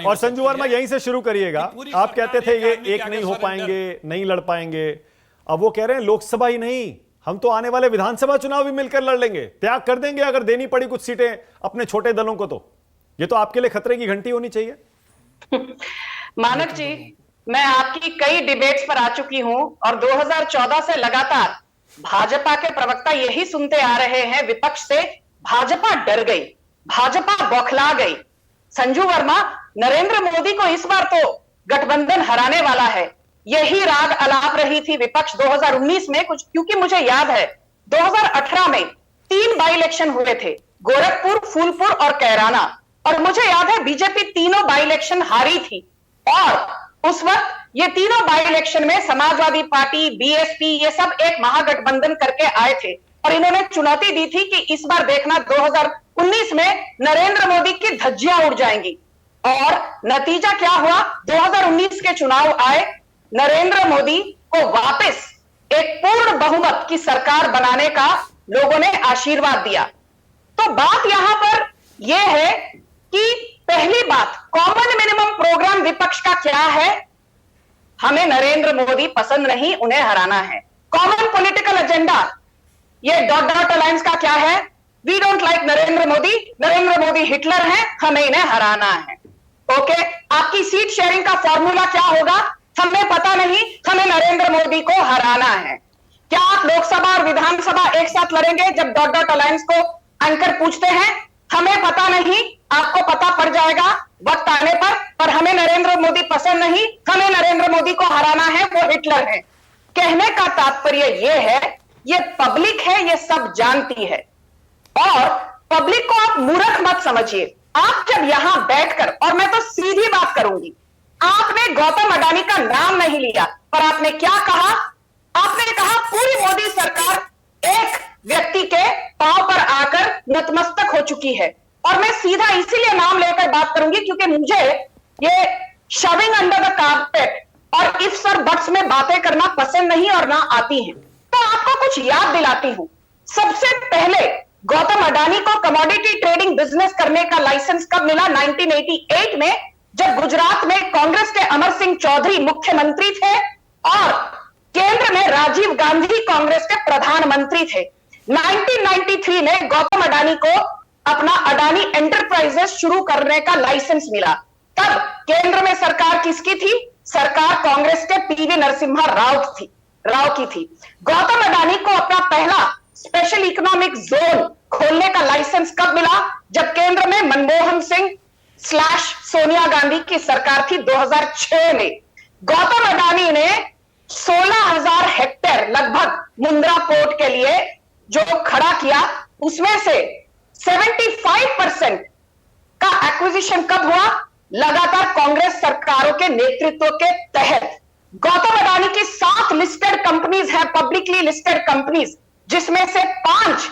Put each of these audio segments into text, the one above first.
नहीं और हो संजू सकती वर्मा है। यहीं से शुरू करिएगा। कि पूरी आप कहते सरकार थे ये आदमी के एक आगे नहीं हो सरेंडर। पाएंगे, नहीं लड़ पाएंगे। अब वो कह रहे हैं लोकसभा ही नहीं, हम तो आने वाले विधानसभा चुनाव भी मिलकर लड़ लेंगे, त्याग कर देंगे अगर देनी पड़ी कुछ सीटें अपने छोटे दलों को। तो ये तो आपके लिए खतरे की घंटी होनी चाहिए। मानक जी, मैं आपकी कई डिबेट्स पर आ चुकी हूं और 2014 से लगातार भाजपा के प्रवक्ता यही सुनते आ रहे हैं विपक्ष से, भाजपा डर गई, भाजपा बौखला गई। संजू वर्मा, नरेंद्र मोदी को इस बार तो गठबंधन हराने वाला है, यही राग अलाप रही थी विपक्ष 2019 में। कुछ क्योंकि मुझे याद है 2018 में 3 बाई इलेक्शन हुए थे, गोरखपुर, फूलपुर और कैराना, और मुझे याद है बीजेपी तीनों बाई इलेक्शन हारी थी। और उस वक्त ये तीनों बाई इलेक्शन में समाजवादी पार्टी, बीएसपी, ये सब एक महागठबंधन करके आए थे और इन्होंने चुनौती दी थी कि इस बार देखना 2019 में नरेंद्र मोदी की धज्जियां उड़ जाएंगी। और नतीजा क्या हुआ? 2019 के चुनाव आए, नरेंद्र मोदी को वापस एक पूर्ण बहुमत की सरकार बनाने का लोगों ने आशीर्वाद दिया। तो बात यहां पर यह है कि पहली बात, कॉमन मिनिमम प्रोग्राम विपक्ष का क्या है? हमें नरेंद्र मोदी पसंद नहीं, उन्हें हराना है। कॉमन पॉलिटिकल एजेंडा, ये डॉट डॉट अलायंस का क्या है? We don't like Narendra Modi Hitler हैं, हमें इन्हें हराना है। ओके, आपकी सीट शेयरिंग का फॉर्मूला क्या होगा? हमें पता नहीं, हमें नरेंद्र मोदी को हराना है। क्या आप लोकसभा और विधानसभा एक साथ लड़ेंगे? जब डॉट डॉट अलायंस को एंकर पूछते हैं, हमें पता नहीं, आपको पता पड़ जाएगा वक्त आने पर हमें नरेंद्र मोदी पसंद नहीं, हमें नरेंद्र मोदी को हराना है, वो हिटलर है। कहने का तात्पर्य यह है, ये पब्लिक है, ये सब जानती है। और पब्लिक को आप मूर्ख मत समझिए। आप जब यहां बैठकर, और मैं तो सीधी बात करूंगी, आपने गौतम अडानी का नाम नहीं लिया, पर आपने क्या कहा? आपने कहा पूरी मोदी सरकार एक व्यक्ति के पांव पर आकर नतमस्तक हो चुकी है। और मैं सीधा इसीलिए नाम लेकर बात करूंगी क्योंकि मुझे ये शविंग अंडर द कारपेट और इफ्स और बट्स में बातें करना पसंद नहीं और ना आती हैं। तो आपको कुछ याद दिलाती हूं। सबसे पहले गौतम अडानी को कमोडिटी ट्रेडिंग बिजनेस करने का लाइसेंस कब मिला? 1988 में, जब गुजरात में कांग्रेस के अमर सिंह चौधरी मुख्यमंत्री थे और केंद्र में राजीव गांधी कांग्रेस के प्रधानमंत्री थे। 1993 में गौतम अडानी को अपना अडानी एंटरप्राइजेस शुरू करने का लाइसेंस मिला। तब केंद्र में सरकार किसकी थी? सरकार कांग्रेस के पीवी नरसिम्हा राव की थी। गौतम अडानी को अपना पहला स्पेशल इकोनॉमिक जोन खोलने का लाइसेंस कब मिला? जब केंद्र में मनमोहन सिंह / सोनिया गांधी की सरकार थी 2006 में। गौतम अडानी ने 16,000 हेक्टेयर लगभग मुंद्रा पोर्ट के लिए जो खड़ा किया, उसमें से 75% का एक्विजिशन कब हुआ? लगातार कांग्रेस सरकारों के नेतृत्व के तहत। गौतम अडानी की 7 लिस्टेड कंपनीज है, पब्लिकली लिस्टेड कंपनीज, जिसमें से 5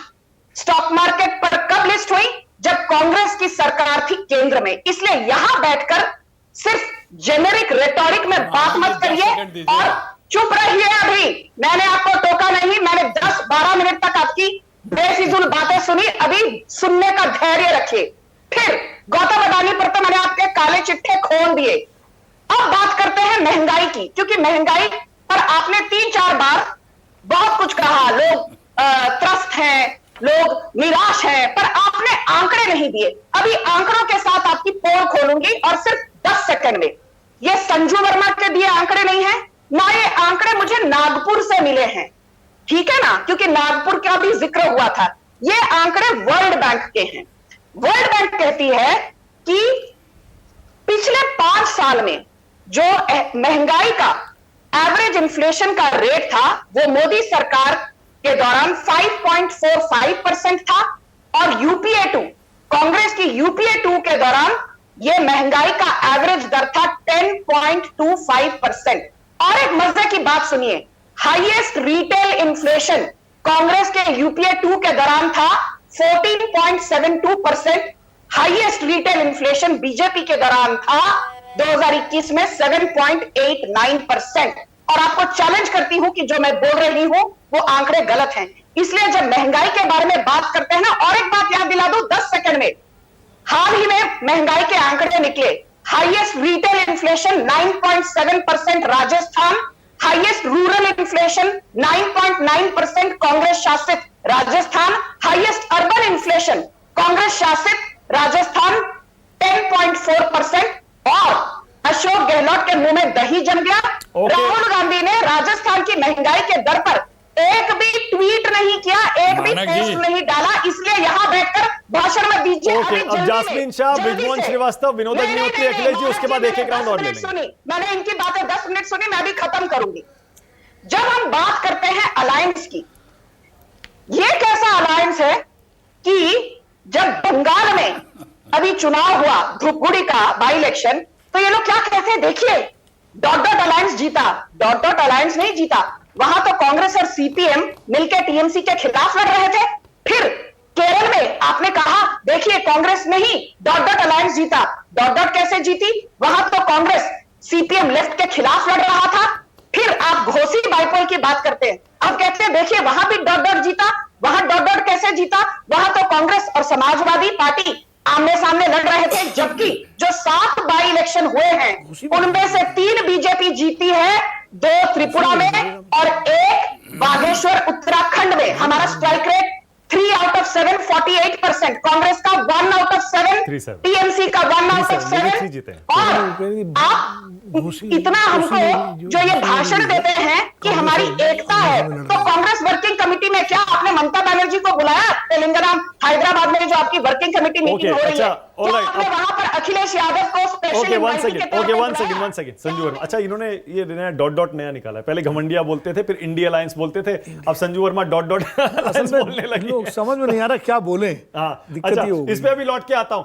स्टॉक मार्केट पर कब लिस्ट हुई? जब कांग्रेस की सरकार थी केंद्र में। इसलिए यहां बैठकर सिर्फ जेनेरिक रेटोरिक में बात मत करिए और चुप रहिए। अभी मैंने आपको टोका नहीं, मैंने 10-12 मिनट तक आपकी बेफिजूल बातें सुनी, अभी सुनने का धैर्य रखिए। फिर गौतम अडानी पर तो मैंने आपके काले चिट्ठे खोल दिए। अब बात करते हैं महंगाई की, क्योंकि महंगाई पर आपने 3-4 बार बहुत कुछ कहा। लोग त्रस्त हैं, लोग निराश हैं, पर आपने आंकड़े नहीं दिए। अभी आंकड़ों के साथ आपकी पोल खोलूंगी और सिर्फ 10 सेकंड में। ये संजू वर्मा के दिए आंकड़े नहीं है ना, ये आंकड़े मुझे नागपुर से मिले हैं, ठीक है ना, क्योंकि नागपुर का भी जिक्र हुआ था। ये आंकड़े वर्ल्ड बैंक के हैं। वर्ल्ड बैंक कहती है कि पिछले 5 साल में जो महंगाई का एवरेज इन्फ्लेशन का रेट था, वो मोदी सरकार के दौरान 5.45% था और यूपीए 2, कांग्रेस की यूपीए 2 के दौरान यह महंगाई का एवरेज दर था 10.25%। और एक मजे की बात सुनिए, हाईएस्ट रिटेल इन्फ्लेशन कांग्रेस के यूपीए 2 के दौरान था 14.72%। हाईएस्ट रिटेल इन्फ्लेशन बीजेपी के दौरान था 2021 में 7.89%। और आपको चैलेंज करती हूं कि जो मैं बोल रही हूं वो आंकड़े गलत हैं। इसलिए जब महंगाई के बारे में बात करते हैं ना, और एक बात याद दिला दूं 10 सेकंड में, हाल ही में महंगाई के आंकड़े निकले। Highest retail inflation 9.7% Rajasthan, highest rural inflation 9.9% Congress शासित Rajasthan, highest urban inflation Congress शासित राजस्थान 10.4%, और अशोक गहलोत के मुंह में दही जम गया। राहुल गांधी ने राजस्थान की महंगाई के दर पर एक भी ट्वीट नहीं किया, एक भी पोस्ट नहीं डाला, इसलिए यहां बैठकर भाषण में दीजिए। ओके, अब जास्मीन शाह, ब्रिजमोहन श्रीवास्तव, विनोद अग्निहोत्री, अखिलेश जी, उसके बाद एक राउंड और ले लेंगे। मैंने इनकी बातें 10 मिनट सुनी, मैं भी खत्म करूंगी। जब हम बात करते हैं अलायंस की, ये कैसा अलायंस है कि जब बंगाल में अभी चुनाव हुआ, धूपगुड़ी का बाई इलेक्शन, तो ये लोग क्या कहते हैं, देखिए डॉट डॉट अलायंस जीता, डॉट डॉट अलायंस नहीं जीता। वहां तो कांग्रेस और सीपीएम मिलकर टीएमसी के खिलाफ लड़ रहे थे। फिर केरल में आपने कहा देखिए कांग्रेस नहीं, डॉट डॉट अलायंस जीता। डॉट डॉट कैसे जीती? वहां तो कांग्रेस सीपीएम लेफ्ट के खिलाफ लड़ रहा था। फिर आप घोसी बाईपोल की बात करते हैं, अब कहते हैं देखिए वहां भी डॉट डॉट जीता। वहां डॉट डॉट कैसे जीता? वहां तो कांग्रेस और समाजवादी पार्टी आमने सामने लड़ रहे थे, जबकि जो 7 बाई इलेक्शन हुए हैं उनमें से 3 बीजेपी जीती है, 2 त्रिपुरा में और 1 बागेश्वर उत्तराखंड में। हमारा strike rate 3 out of 7 48%, Congress का 1 आउट ऑफ 7, टीएमसी का 1 आउट ऑफ 7। और आप इतना हमको जो ये भाषण देते हैं कि हमारी एकता है, तो कांग्रेस वर्किंग कमेटी में क्या आपने ममता बनर्जी को बुलाया? तेलंगाना हैदराबाद में जो आपकी वर्किंग कमेटी मीटिंग हो रही है, क्या आपने वहां पर अखिलेश यादव को special one second Sanju Verma, अच्छा इन्होंने ये नया डॉट डॉट नया निकाला है। पहले घमंडिया बोलते थे, फिर इंडिया अलायंस बोलते थे, अब संजू वर्मा डॉट डॉट बोलने लगे। समझ में नहीं आ रहा क्या बोले। हाँ, अच्छा इस पे अभी लौट के आता हूं।